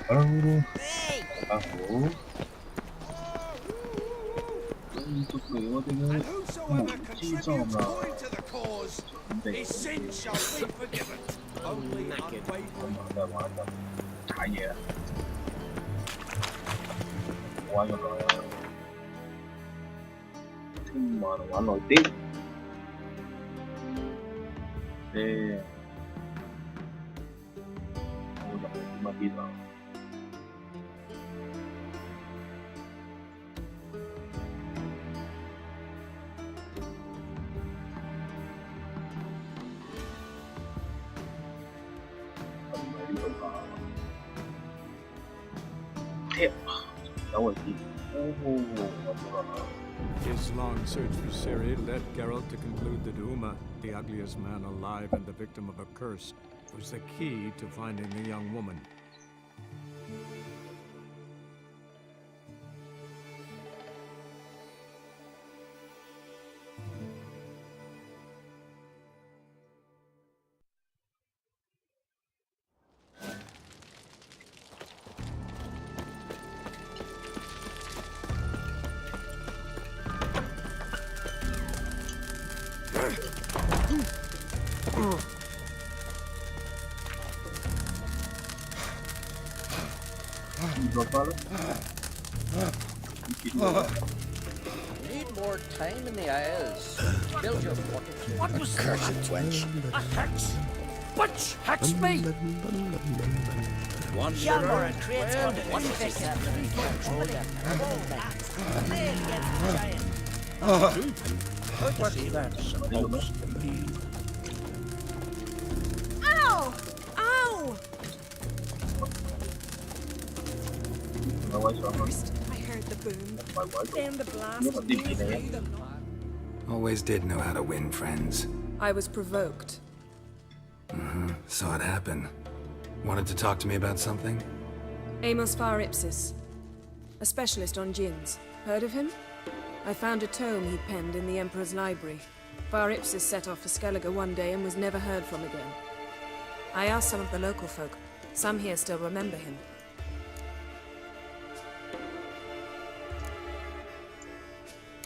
Hello，大家好。繼續嚟我哋嘅無知站啦，準備今晚都係玩緊踩嘢啊！玩咗耐啦，聽晚玩耐啲。我就係點一啲啊？His long search for Ciri led Geralt to conclude that Uma, the ugliest man alive and the victim of a curse, was the key to finding the young woman. Need more time in the Isles. Build your fortitude. What was Cursed wench. a hex? Which hex me? One Young or a bitter, creator, well, one it's victim, a three control foot, lay against the giant. What's that supposed to mean? Ow! Ow! First, I heard the boom, then the blast blew through the night. Always did know how to win friends. I was provoked. Saw it happen. Wanted to talk to me about something? Amos Ipsis, a specialist on djinns. Heard of him? I found a tome he penned in the Emperor's library. Ipsis set off for Skellige one day and was never heard from again. I asked some of the local folk. Some here still remember him.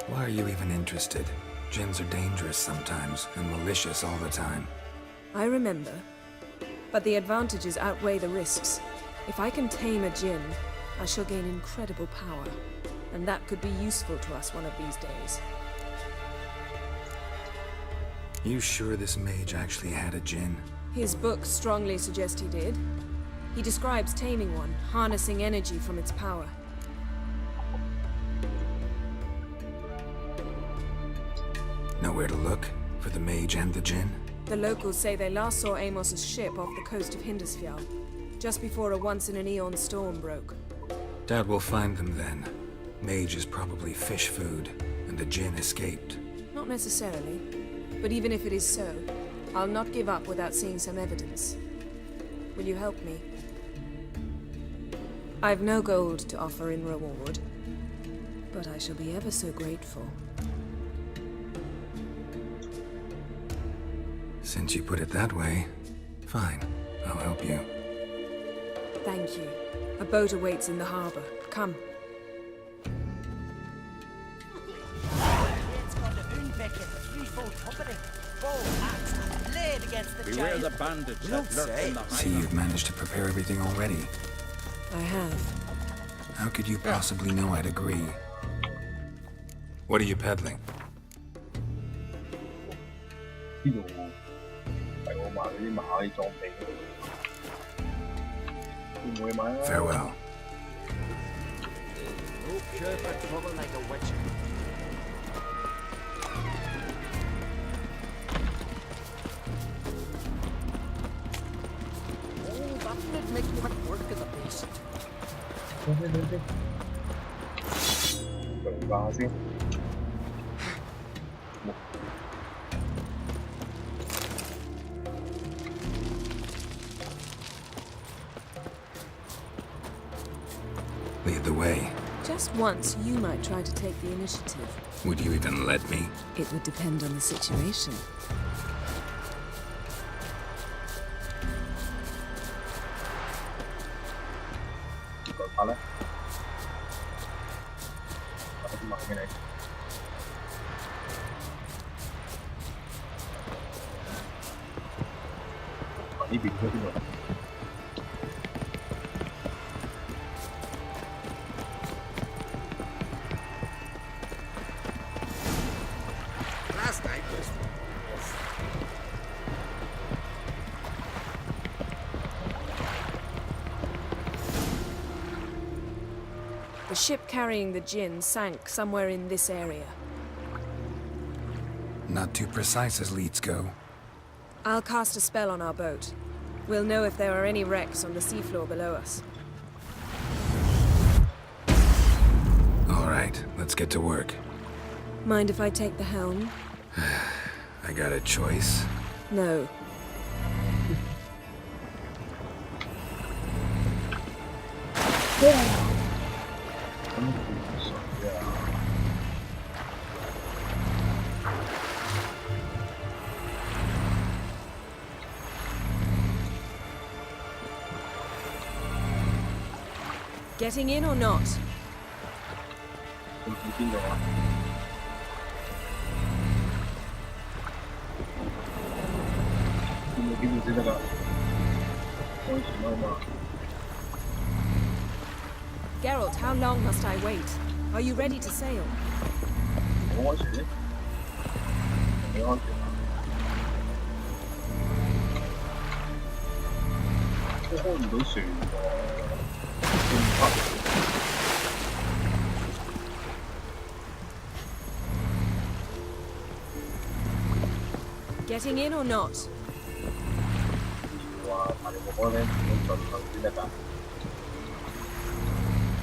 Why are you even interested? Djinns are dangerous sometimes, and malicious all the time. I remember. But the advantages outweigh the risks. If I can tame a djinn, I shall gain incredible power. And that could be useful to us one of these days. You sure this mage actually had a djinn? His books strongly suggest he did. He describes taming one, harnessing energy from its power. Nowhere to look for the mage and the djinn? The locals say they last saw Amos's ship off the coast of Hindusfjall, just before a once-in-an-eon storm broke. Doubt we'll find them then. Mage is probably fish food, and the djinn escaped. Not necessarily. But even if it is so, I'll not give up without seeing some evidence. Will you help me? I've no gold to offer in reward, but I shall be ever so grateful. Since you put it that way, fine. I'll help you. Thank you. A boat awaits in the harbor. Come. It's got the Unbecken, threefold company. Bow, axe, laid against the Beware giant. the bandits that lurk in the See, you've managed to prepare everything already. I have. How could you possibly know I'd agree? What are you peddling? 呢度係我買嗰啲馬嘅裝備嗰度，會唔會買啊？ Farewell. No cure for trouble like a witcher. Oh, that would make you work at the base. 等，量化下先。Lead the way. Just once, you might try to take the initiative. Would you even let me? It would depend on the situation. 改拍咧？拍啲慢嘅你。呢邊嗰邊度？ Last night was The ship carrying the Jinn sank somewhere in this area. Not too precise as leads go. I'll cast a spell on our boat. We'll know if there are any wrecks on the seafloor below us. All right, let's get to work. Mind if I take the helm? I got a choice. No. Getting in or not? 會喺邊度啊？見到邊度先得㗎？安全啊嘛。 Geralt, how long must I wait? Are you ready to sail? 好安全咧？幾安全啊？都開唔到船喎，咁快。 Getting in or not? 話但係我覺得咧，要盡頭先得㗎，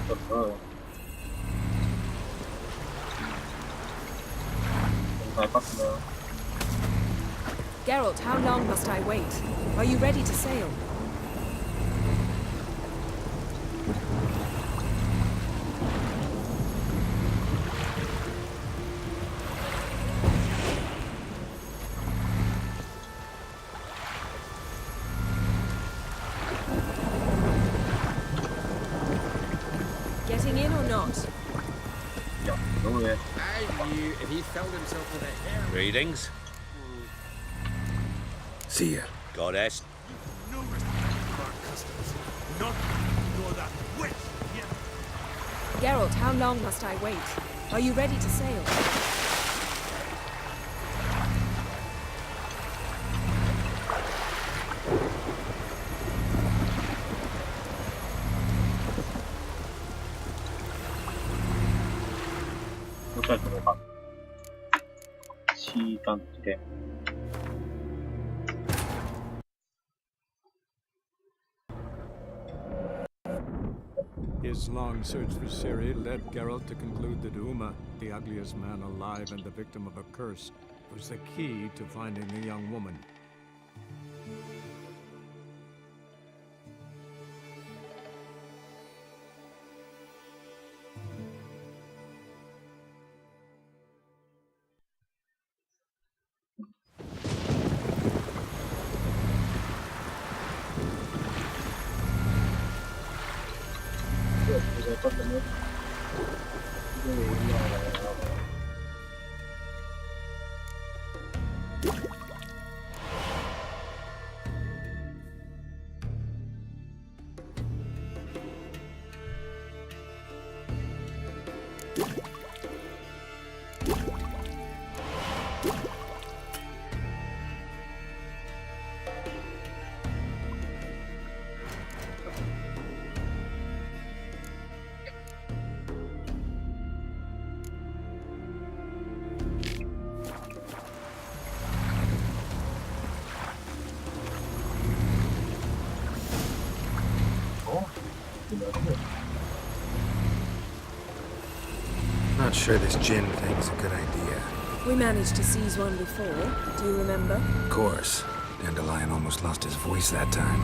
盡咗佢，用晒筆啦。 Geralt, how long must I wait? Are you ready to sail? Getting in or not? 入唔到嘅。 I knew if he filled himself with a hair. Greetings, See ya. goddess. No respect for our customs. Not nor that witch yet. Geralt, how long must I wait? Are you ready to sail? Nó chơi của bạn chi tăng kèm His long search for Ciri led Geralt to conclude that Uma, the ugliest man alive and the victim of a curse, was the key to finding the young woman. Bây giờ con mình Not sure this Jinn thing's a good idea. We managed to seize one before, do you remember? Of course. Dandelion almost lost his voice that time.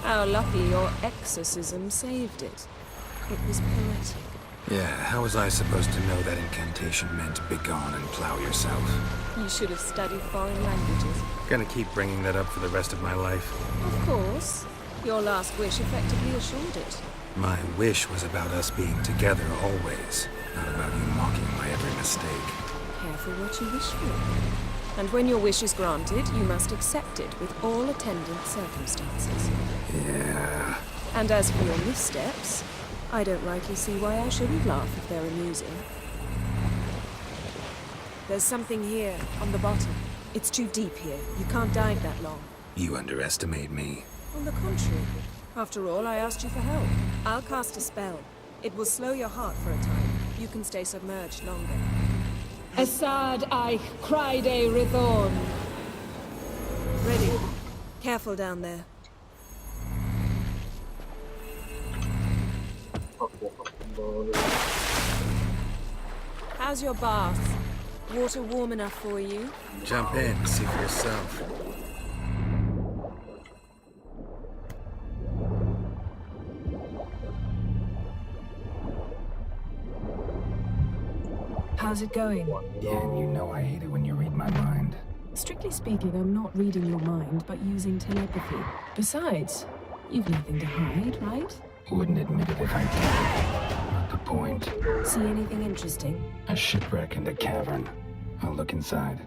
How lucky your exorcism saved it. It was poetic. Yeah, how was I supposed to know that incantation meant begone and plow yourself? You should have studied foreign languages. Gonna keep bringing that up for the rest of my life. Of course. Your last wish effectively assured it. My wish was about us being together always, not about you mocking my every mistake. Careful what you wish for. And when your wish is granted, you must accept it with all attendant circumstances. Yeah. And as for your missteps, I don't rightly see why I shouldn't laugh if they're amusing. There's something here, on the bottom. It's too deep here. You can't dive that long. You underestimate me. On the contrary. After all, I asked you for help. I'll cast a spell. It will slow your heart for a time. You can stay submerged longer. Assad I cried a Rithorn. Ready. Careful down there. How's your bath? Water warm enough for you? Jump in, see for yourself. How's it going? Yeah, and you know I hate it when you read my mind. Strictly speaking, I'm not reading your mind, but using telepathy. Besides, you've nothing to hide, right? Wouldn't admit it if I did. Not the point. See anything interesting? A shipwreck and a cavern. I'll look inside.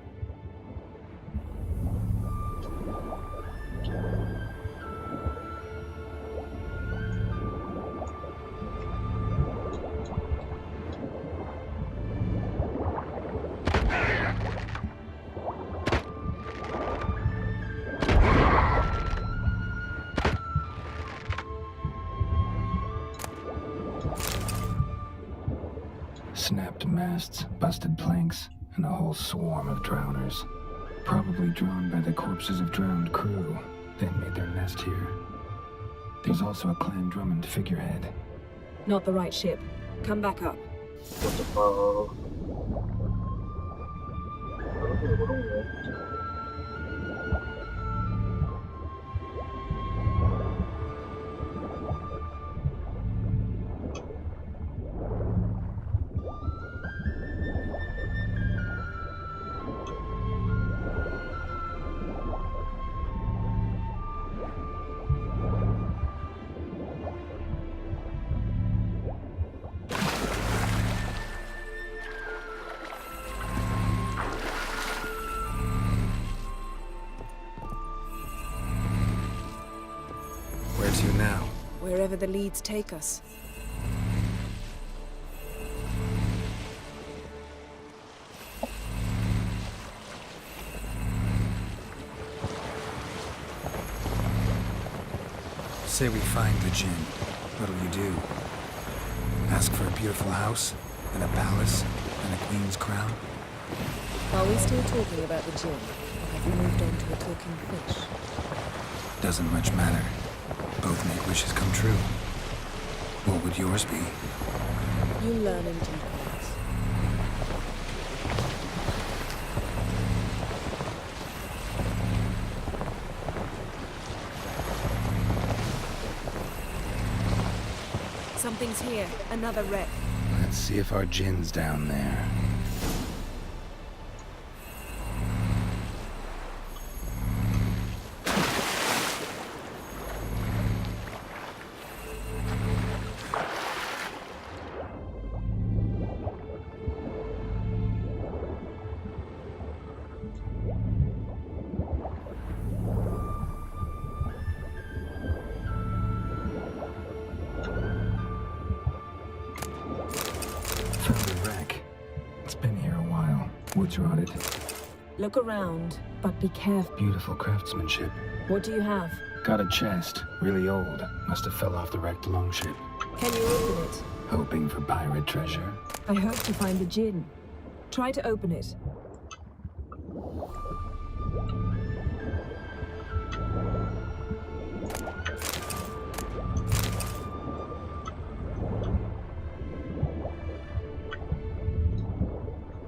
Snapped masts, busted planks, and a whole swarm of drowners. Probably drawn by the corpses of drowned crew, then made their nest here. There's also a Clan Drummond figurehead. Not the right ship. Come back up. What the fuck? Where to now? Wherever the leads take us. Say we find the Jinn. What'll you do? Ask for a beautiful house, and a palace, and a queen's crown? Are we still talking about the Jinn? Or have we moved on to a talking fish? Doesn't much matter. Both make wishes come true. What would yours be? You learn in due course. Something's here. Another wreck. Let's see if our Jinn's down there. Found a wreck. It's been here a while. Wood's rotted. Look around, but be careful. Beautiful craftsmanship. What do you have? Got a chest. Really old. Must have fell off the wrecked longship. Can you open it? Hoping for pirate treasure. I hope to find the Jinn. Try to open it.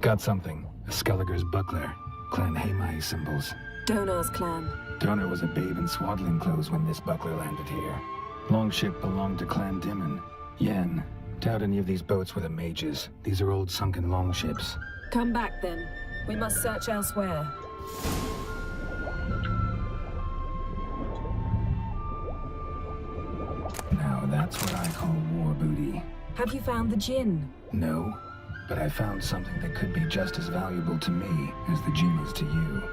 Got something. A Skelliger's buckler. Clan Haemai symbols. Donar's clan. Donar was a babe in swaddling clothes when this buckler landed here. Longship belonged to Clan Dimon. Yen. Doubt any of these boats were the mages. These are old sunken longships. Come back then. We must search elsewhere. Now that's That's what I call war booty. Have you found the Jinn? No, but I found something that could be just as valuable to me as the Jinn is to you.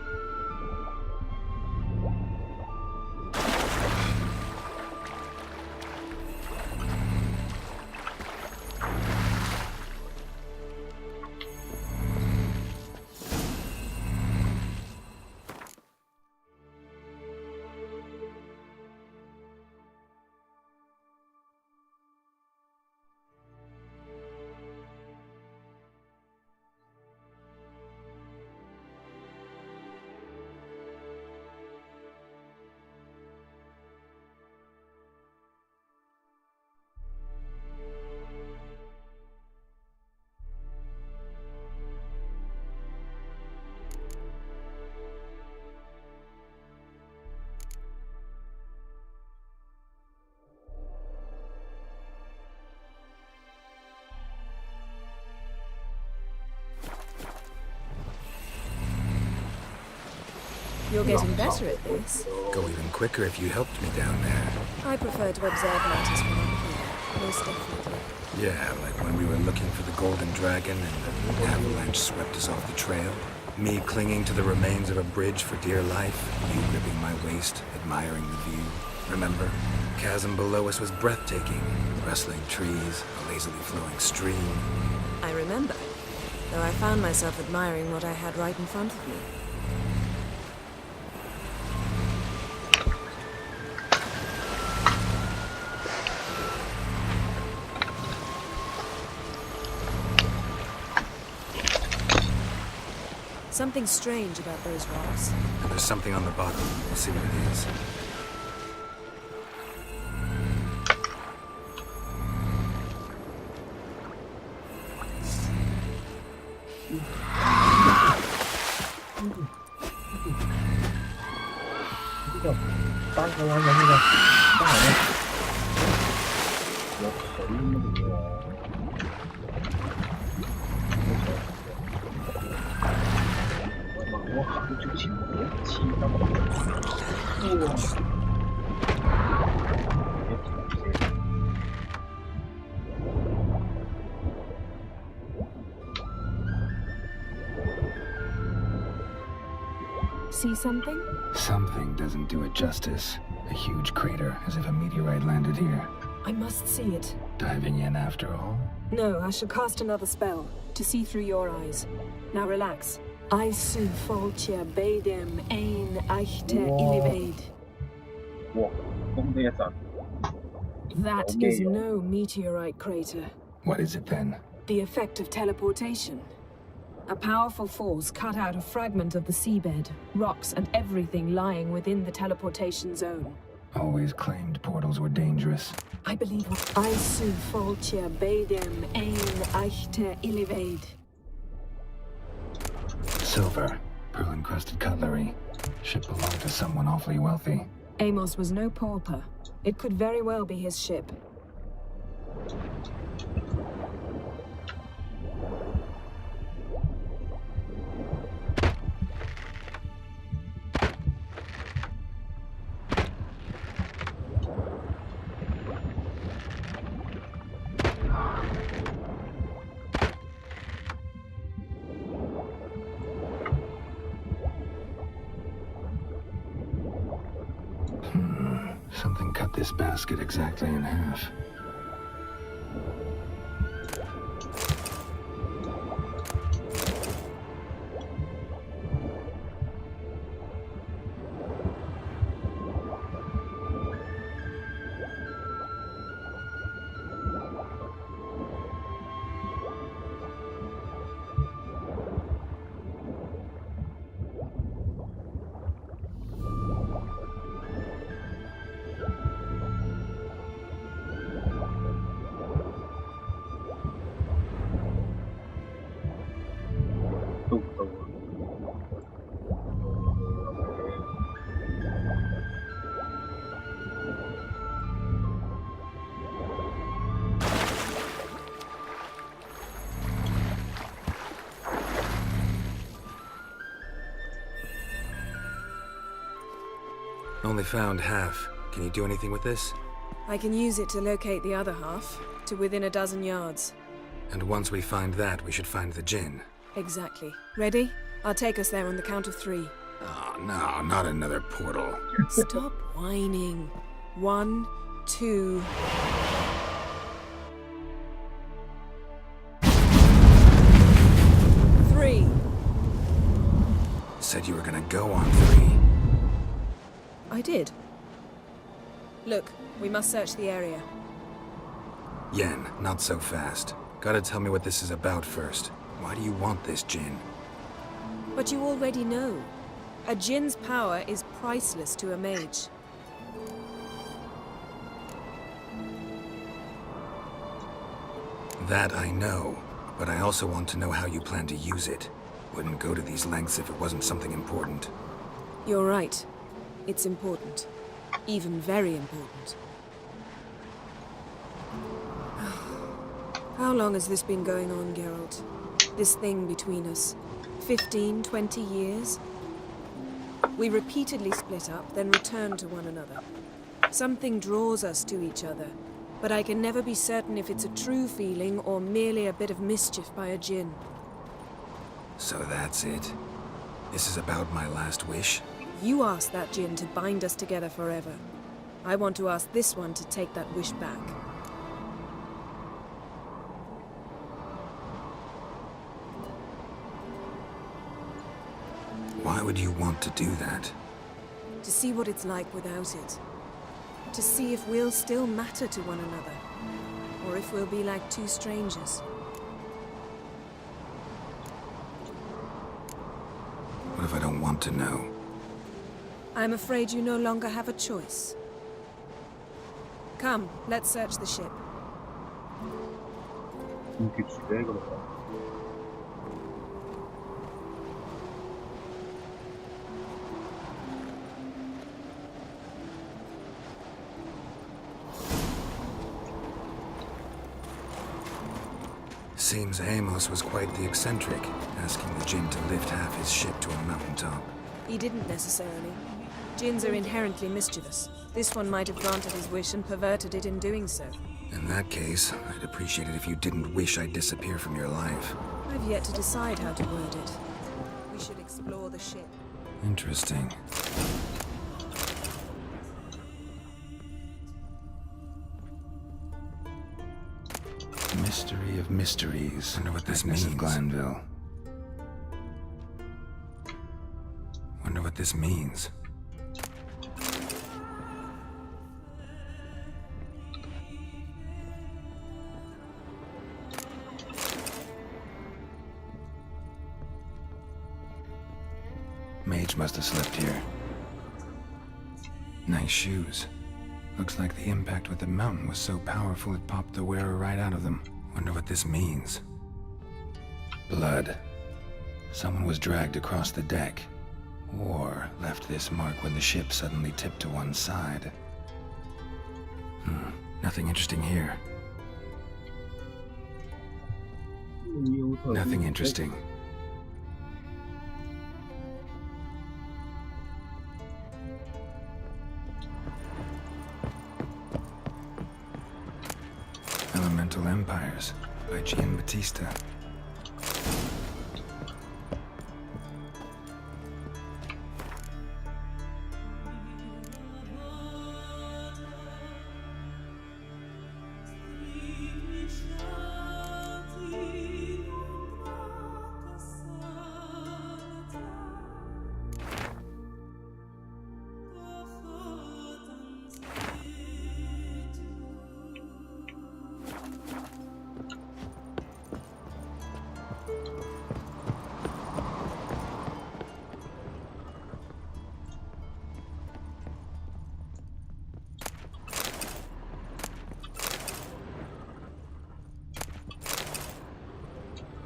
You're getting better at this. Go even quicker if you helped me down there. I prefer to observe matters from up here, most definitely. Yeah, like when we were looking for the Golden Dragon and the avalanche swept us off the trail. Me clinging to the remains of a bridge for dear life. You gripping my waist, admiring the view. Remember? Chasm below us was breathtaking. Rustling trees, a lazily flowing stream. I remember, though I found myself admiring what I had right in front of me. Something strange about those rocks. And there's something on the bottom. We'll see what it is. See something? Something doesn't do it justice. A huge crater, as if a meteorite landed here. I must see it. Diving in after all? No, I shall cast another spell, to see through your eyes. Now relax. I su foltia bedem ein eichte illivaid. That is no meteorite crater. What is it then? The effect of teleportation. A powerful force cut out a fragment of the seabed, rocks and everything lying within the teleportation zone. Always claimed portals were dangerous. I believe I su foltia bedem ein eichte illivaid. Silver, pearl-encrusted cutlery. Ship belonged to someone awfully wealthy. Amos was no pauper. It could very well be his ship. Something cut this basket exactly in half. Only found half. Can you do anything with this? I can use it to locate the other half, to within a dozen yards. And once we find that, we should find the Jinn. Exactly. Ready? I'll take us there on the count of 3. Oh, no, not another portal. Stop whining. 1, 2... Three. Said you were gonna go on 3. I did. Look, we must search the area. Yen, not so fast. Gotta tell me what this is about first. Why do you want this Jinn? But you already know. A Jinn's power is priceless to a mage. That I know, but I also want to know how you plan to use it. Wouldn't go to these lengths if it wasn't something important. You're right. It's important. Even very important. How long has this been going on, Geralt? This thing between us? 15, 20 years? We repeatedly split up, then returned to one another. Something draws us to each other, but I can never be certain if it's a true feeling or merely a bit of mischief by a Jinn. So that's it. This is about my last wish? You asked that Jinn to bind us together forever. I want to ask this one to take that wish back. Why would you want to do that? To see what it's like without it. To see if we'll still matter to one another. Or if we'll be like two strangers. What if I don't want to know? I'm afraid you no longer have a choice. Come, let's search the ship. Seems Amos was quite the eccentric, asking the Jinn to lift half his ship to a mountaintop. He didn't necessarily. Jinns are inherently mischievous. This one might have granted his wish and perverted it in doing so. In that case, I'd appreciate it if you didn't wish I'd disappear from your life. I've yet to decide how to word it. We should explore the ship. Interesting. Mystery of mysteries. Wonder what this means. Glanville. Wonder what this means. Mage must have slept here. Nice shoes. Looks like the impact with the mountain was so powerful it popped the wearer right out of them. Wonder what this means. Blood. Someone was dragged across the deck. Or left this mark when the ship suddenly tipped to one side. Nothing interesting here. Nothing interesting. Elemental Empires by Giambattista.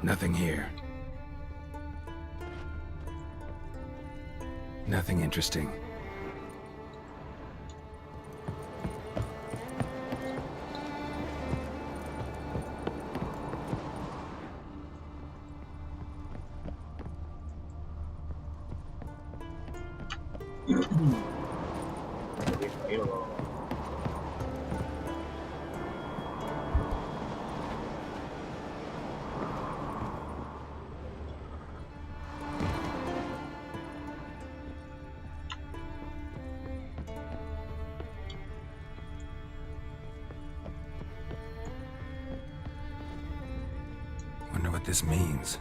Nothing here. Nothing interesting. this means.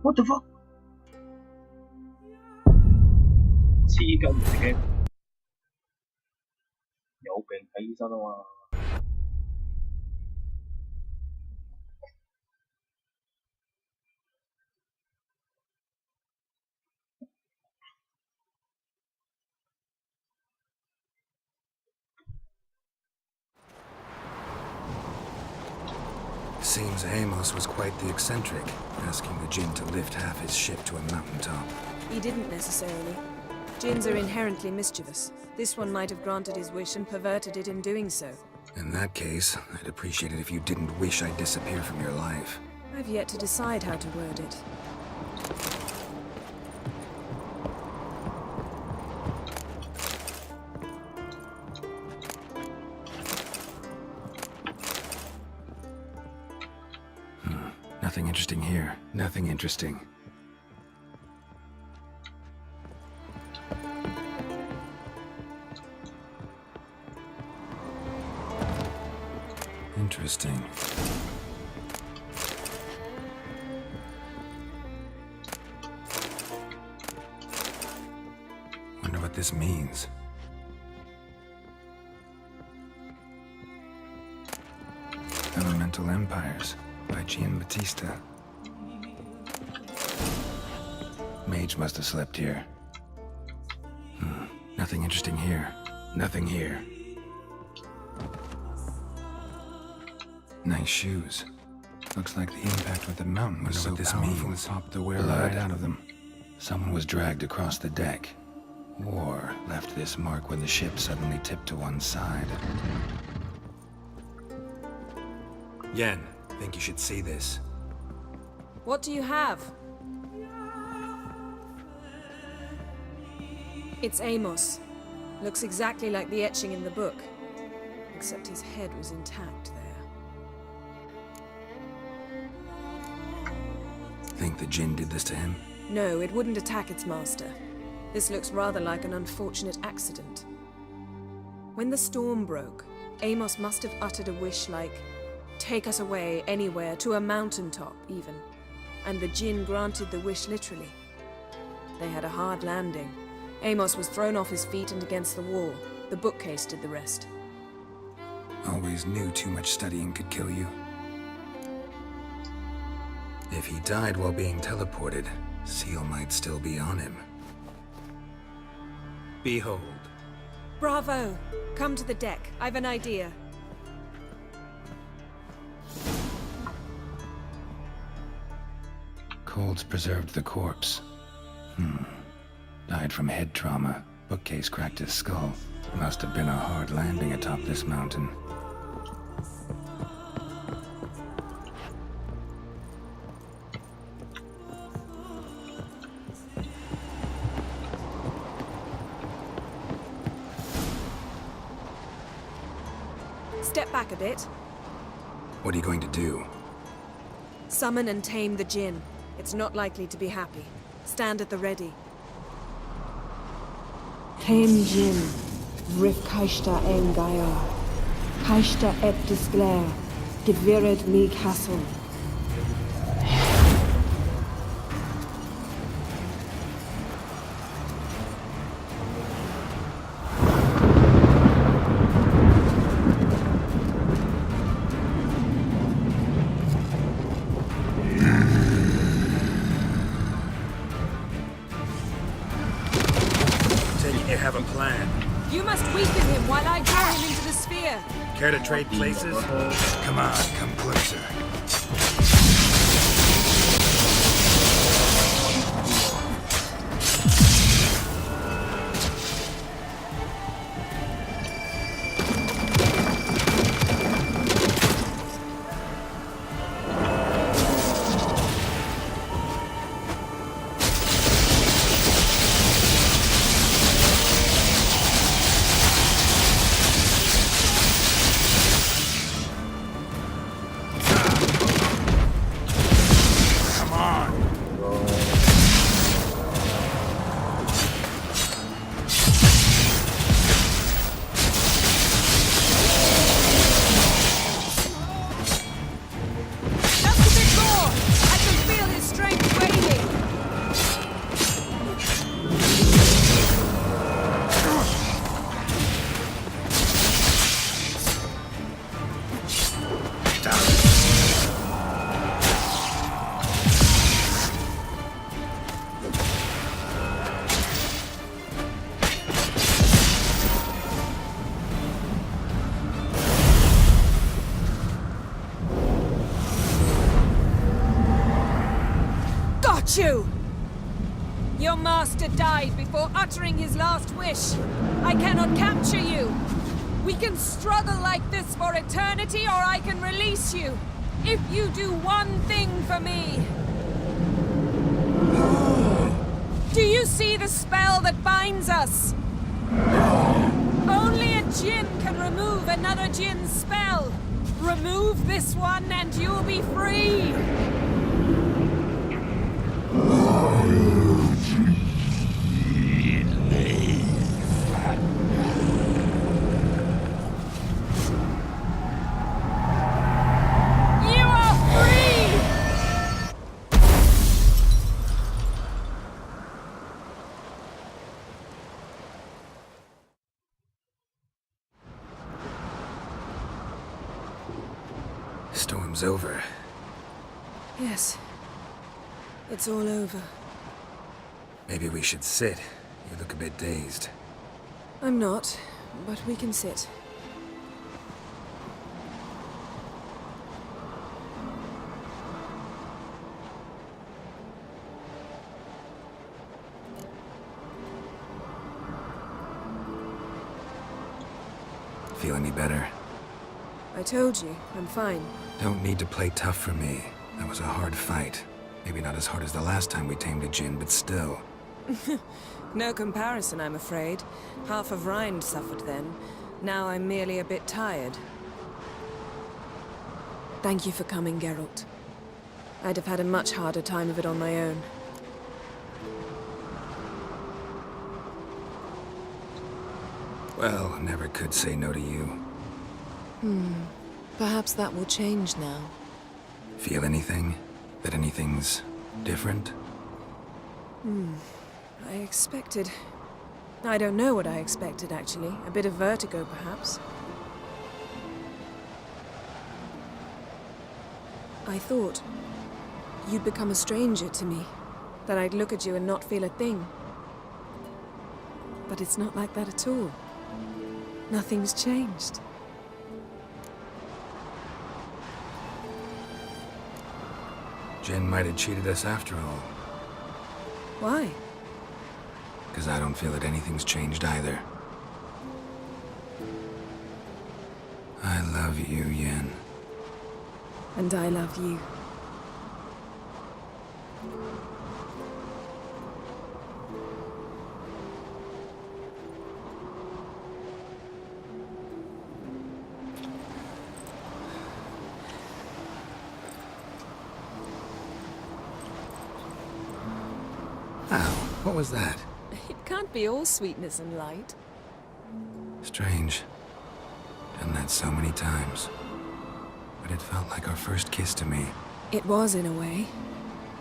What the fuck？ 黐筋自己有病睇醫生啊嘛！ Seems Amos was quite the eccentric, asking the Jinn to lift half his ship to a mountaintop. He didn't necessarily. Jinns are inherently mischievous. This one might have granted his wish and perverted it in doing so. In that case, I'd appreciate it if you didn't wish I'd disappear from your life. I've yet to decide how to word it. Nothing interesting here. Nothing interesting. Interesting. Wonder what this means. Elemental Empires by Giambattista. Mage must have slept here. Nothing interesting here. Nothing here. Nice shoes. Looks like the impact with the mountain was so powerful it popped the wearer right out of them. Someone was dragged across the deck. Or left this mark when the ship suddenly tipped to one side. Yen, think you should see this. What do you have? It's Amos. Looks exactly like the etching in the book. Except his head was intact there. Think the Jinn did this to him? No, it wouldn't attack its master. This looks rather like an unfortunate accident. When the storm broke, Amos must have uttered a wish like, "Take us away, anywhere, to a mountaintop, even." And the Jinn granted the wish literally. They had a hard landing. Amos was thrown off his feet and against the wall. The bookcase did the rest. Always knew too much studying could kill you. If he died while being teleported, Seal might still be on him. Behold. Bravo! Come to the deck. I've an idea. Colds preserved the corpse. Died from head trauma. Bookcase cracked his skull. Must have been a hard landing atop this mountain. Step back a bit. What are you going to do? Summon and tame the Jinn. It's not likely to be happy. Stand at the ready. Tame Jinn, Rif Kaishta Engaya, Kaishta et Disglair, Gevired me Castle. You have a plan. You must weaken him while I draw him into the sphere. Care to trade places? Come on, come closer. hate you! Your master died before uttering his last wish. I cannot capture you. We can struggle like this for eternity, or I can release you. If you do one thing for me. Do you see the spell that binds us? Only a djinn can remove another djinn's spell. Remove this one and you'll be free. You are free! Storm's over. Yes. It's all over. Maybe we should sit. You look a bit dazed. I'm not, but we can sit. Feel any better? I told you, I'm fine. Don't need to play tough for me. That was a hard fight. Maybe not as hard as the last time we tamed a djinn, but still. No comparison, I'm afraid. Half of Rind suffered then. Now I'm merely a bit tired. Thank you for coming, Geralt. I'd have had a much harder time of it on my own. Well, never could say no to you. Perhaps that will change now. Feel anything? That anything's different? I expected... I don't know what I expected, actually. A bit of vertigo, perhaps. I thought you'd become a stranger to me. That I'd look at you and not feel a thing. But it's not like that at all. Nothing's changed. Jinn might have cheated us after all. Why? Because I don't feel that anything's changed either. I love you, Yen. And I love you. Ow, what was that? It can't be all sweetness and light. Strange. Done that so many times. But it felt like our first kiss to me. It was, in a way.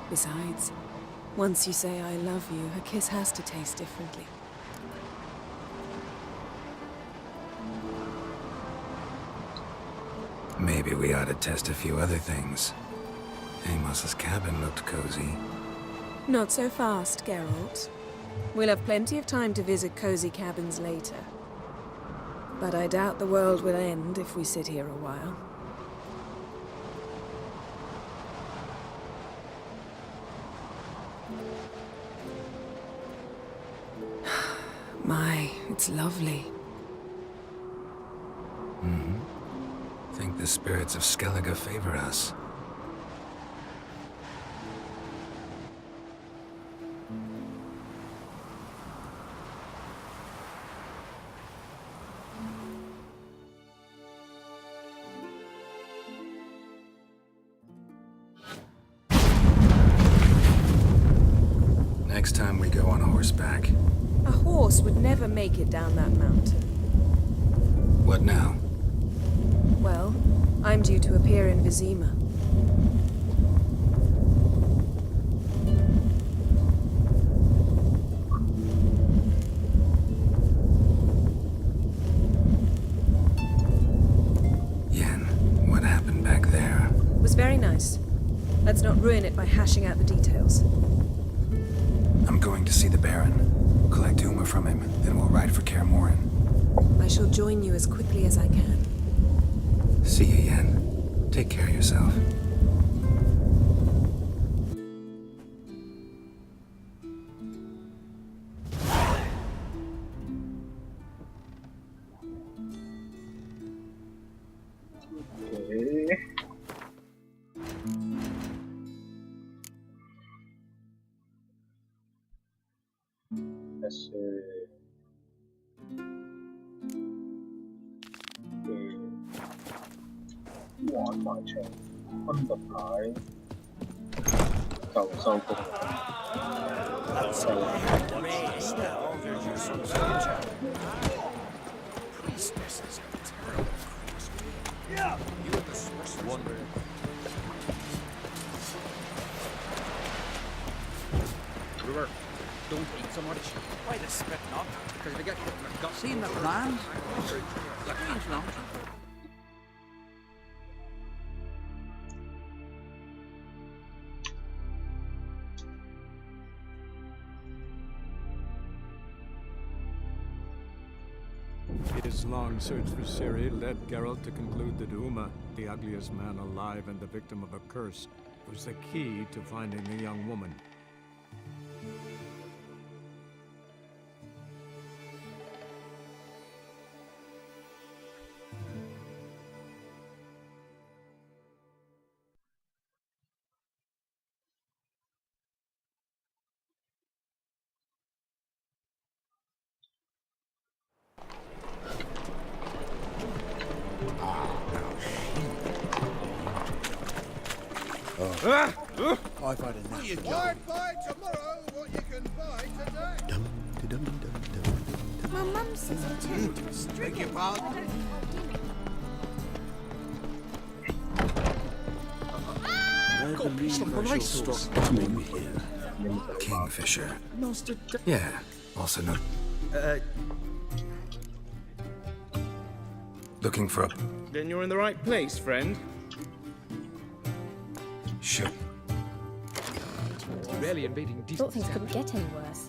Besides, once you say I love you, a kiss has to taste differently. Maybe we ought to test a few other things. Amos's cabin looked cozy. Not so fast, Geralt. We'll have plenty of time to visit cozy cabins later. But I doubt the world will end if we sit here a while. My, it's lovely. Think the spirits of Skellige favor us. Next time we go on horseback. A horse would never make it down that mountain. What now? Well, I'm due to appear in Vizima. Yen, what happened back there? It was very nice. Let's not ruin it by hashing out the details. I'm going to see the Baron. Collect Uma from him, then we'll ride for Kaer Morhen. I shall join you as quickly as I can. See you, Yen. Take care of yourself. 的是玩埋場分特牌就收工啦。River, don't eat so much. Why the spit not? Because if you get hit in the gut, see in the glands? Like means not. His long search for Ciri led Geralt to conclude that Uma, the ugliest man alive and the victim of a curse, was the key to finding the young woman. I've had enough. Why buy tomorrow what you can buy today? My mum says I'm too strict. Beg your pardon? Kingfisher. Yeah, also known. Looking for a... Then you're in the right place, friend. Sure. Really invading I thought things couldn't get any worse.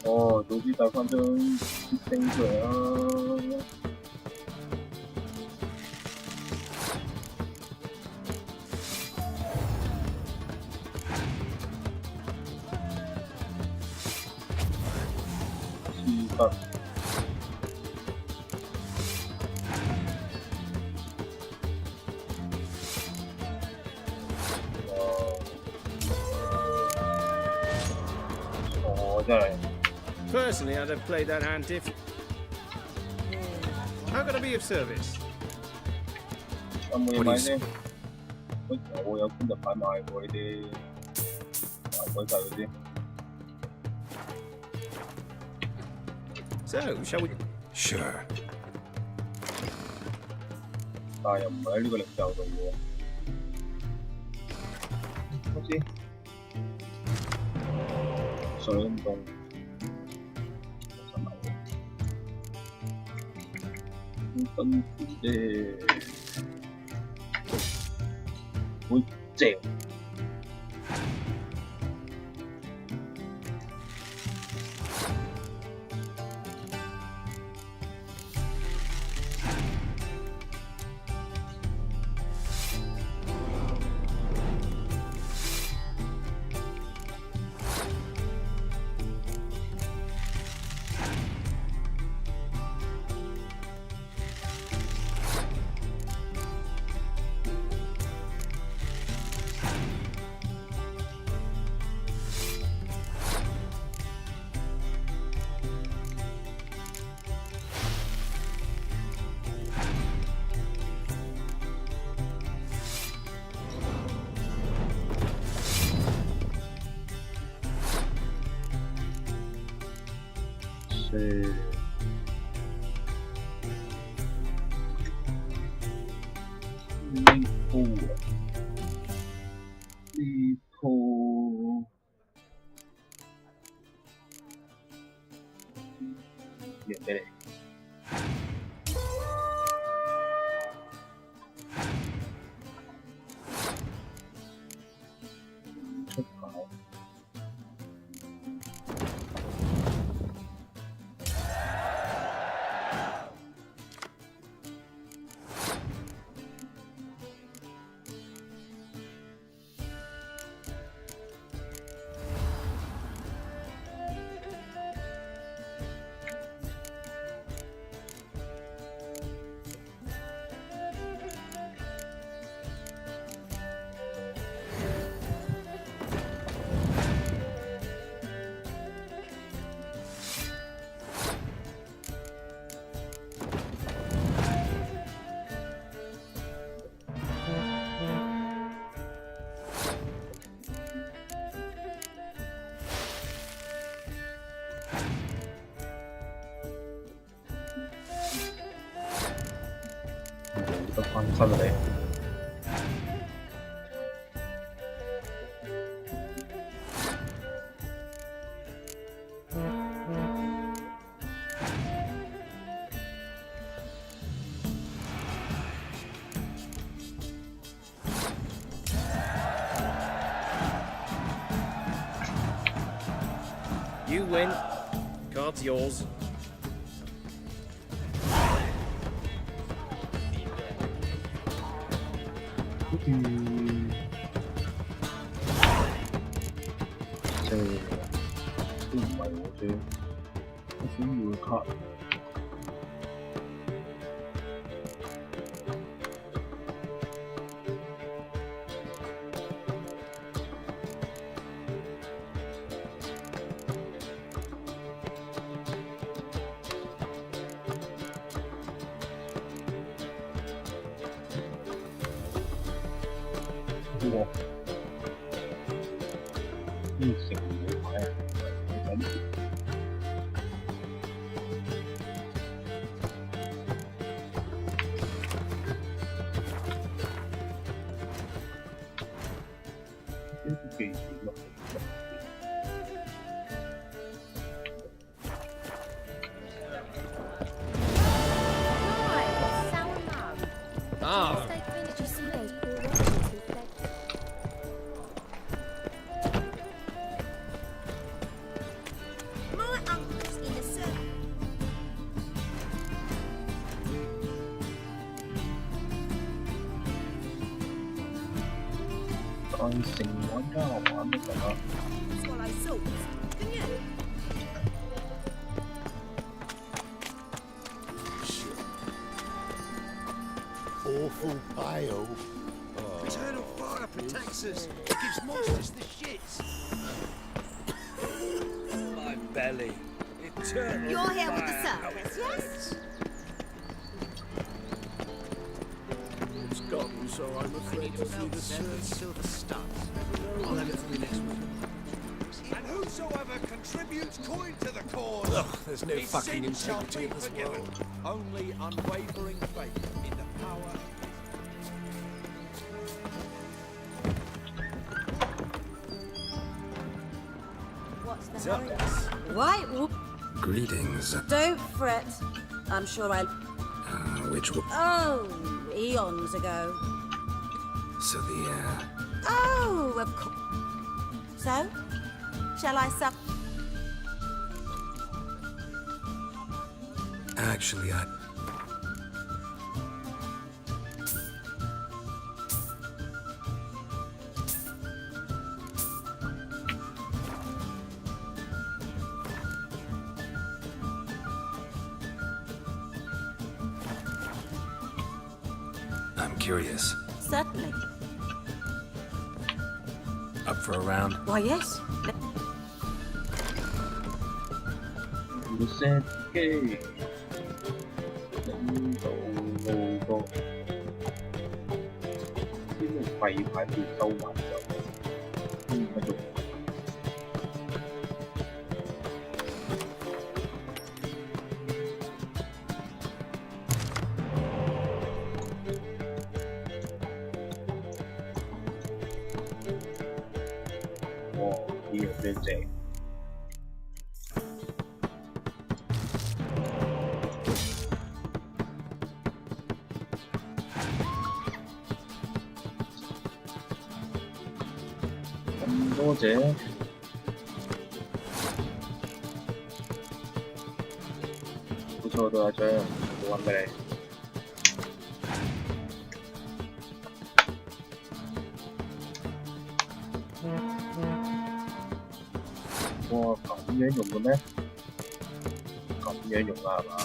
哦，早知帶翻張星出嚟啦！黐得。哦，真係。 Personally, I'd have played that hand differently. How can I be of service? 有冇嘢買先？我有今日買賣過呢啲賣鬼晒嗰啲。So, shall we? Sure. 但係又唔係喺呢個零售度喎。好似水咁凍，想買喎。跟住咧，會正。呢鋪讓俾你。出牌。冇得翻身啊你！You win. Card's yours.都唔係我啫，我想要個卡。哇！呢成冇牌啊！咁呢啲技術落嚟。Ah. Did you see those poor wretches who fled? My uncle's in a circle. 但成玩家玩得㗎。Swallow swords. Can you? Awful pale. Eternal fire protects us. It gives monsters the shits. My belly. Eternal You're here with the fire. circus, yes? It's got need to know the silver studs. I'll have it for the next one. And whosoever contributes coin to the cause, there's no His fucking sins shall integrity be in this forgiven. world. Only unwavering faith in the power of What's the hurry? Right, Greetings. don't fret. I'm sure I'll... Which one? Oh, eons ago. So the, Oh, of course. So, shall I sup? Actually, I'm curious. Certainly. Up for a round? Why, yes. 唔識機，領導路過，啲咩廢牌被收埋咗，乜做？哇！呢樣真正。咁多謝，好錯到一張，我揾俾你。哇！咁樣用嘅咩？咁樣用啊，係嘛？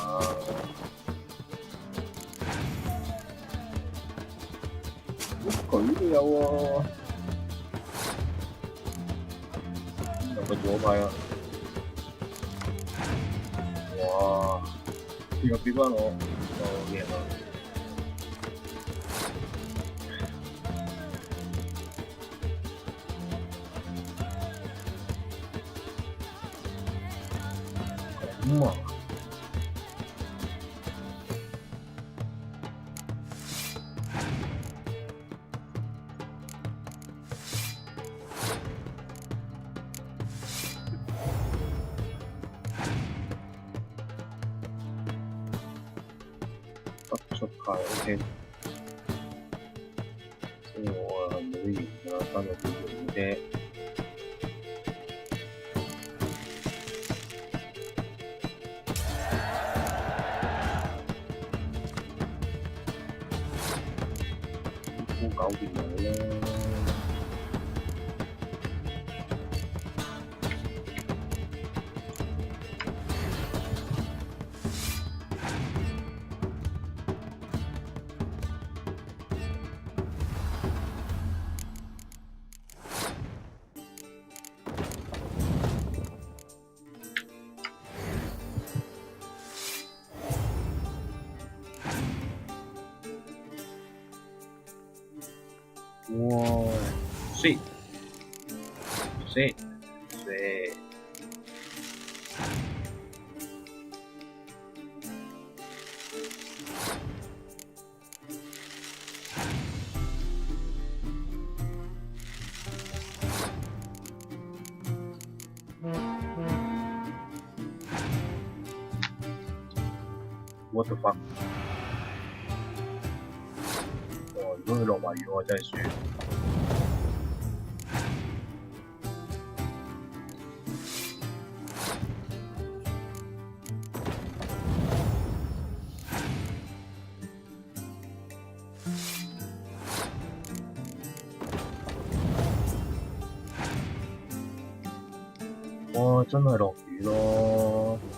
佢都有喎。有個左派啊！哇！呢個俾翻我，哦贏啦！咁啊！不出牌 OK， 即係我啊冇得贏啦，單有啲用啫。都搞掂佢啦。哇！sweet sweet sweet。What the fuck？ 哇！如果佢落埋雨，我真係輸。哇！真係落雨咯〜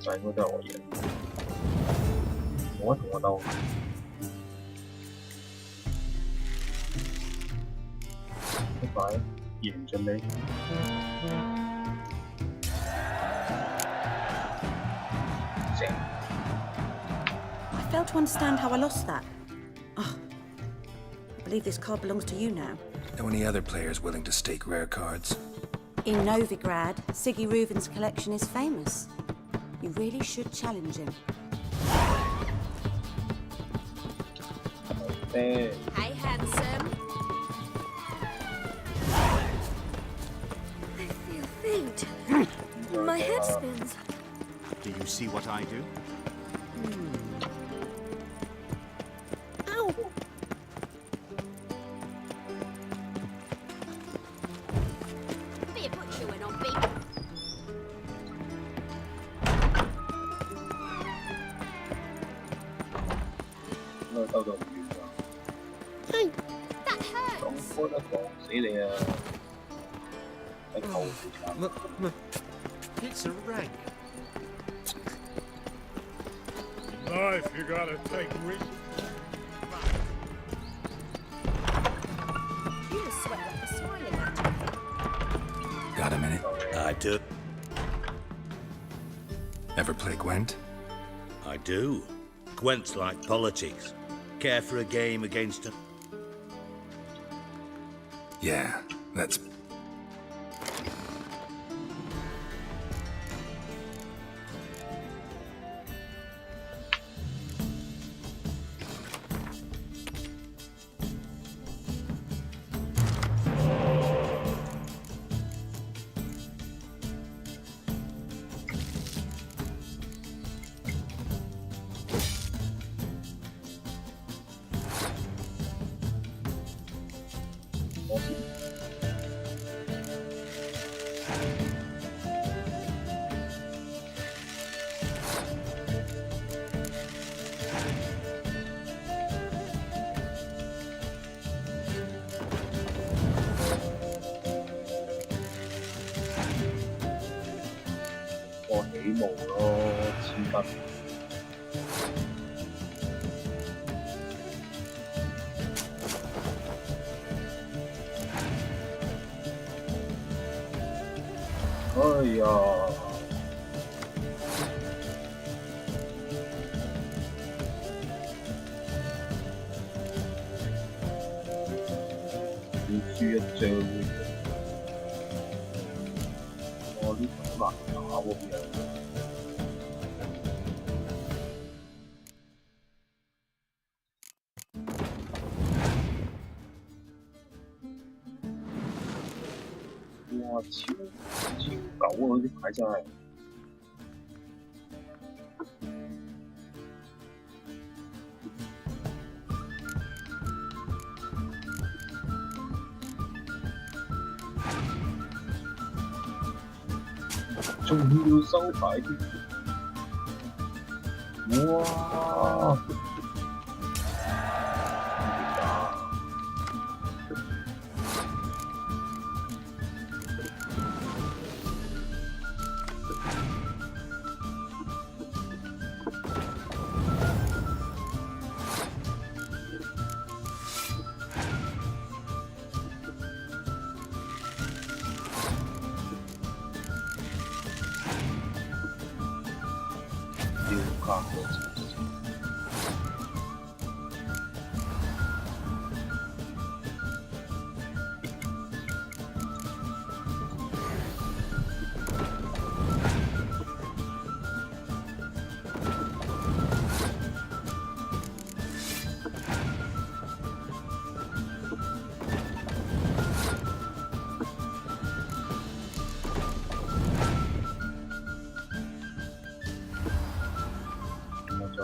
但應該都係我贏，冇得同我鬥。一擺贏盡你。正。I fail to understand how I lost that. Oh, I believe this card belongs to you now. Know any other players willing to stake rare cards? In Novigrad, Siggy Reuven's collection is famous. You really should challenge him. Hey, handsome. I feel faint. My head spins. Do you see what I do? Ow! Be a butcher when on beat. Hey, that hurts. It's a rank. In life, you gotta take risks. You just sweat like a smiling at. Got a minute? I do. Ever play Gwent? I do. Gwent's like politics. Care for a game against a... Yeah, that's...哎呀！要輸一張，哇！呢個好難打喎，邊有？哇！超狗啊！嗰啲牌真係。仲要收牌添，哇！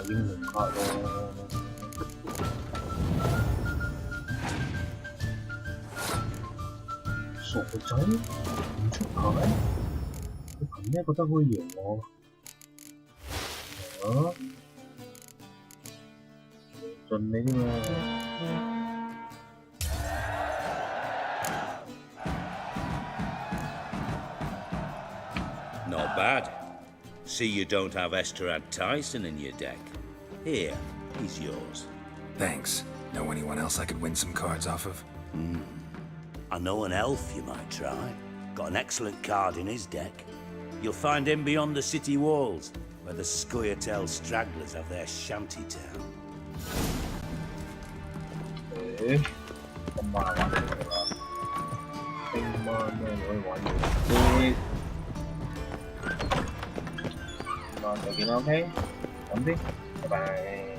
英雄卡咯，傻仔唔出牌，你憑咩覺得可以贏我？啊？盡你啫嘛！ Not bad. See you don't have Esterad Tyson in your deck. Here, he's yours. Thanks. Know anyone else I could win some cards off of? I know an elf you might try. Got an excellent card in his deck. You'll find him beyond the city walls. where the Scoia'tael stragglers have their shanty town. 咁慢玩呢個啦，兵馬咩可以玩嘢？咁慢就見啦 ，OK，咁先，拜拜。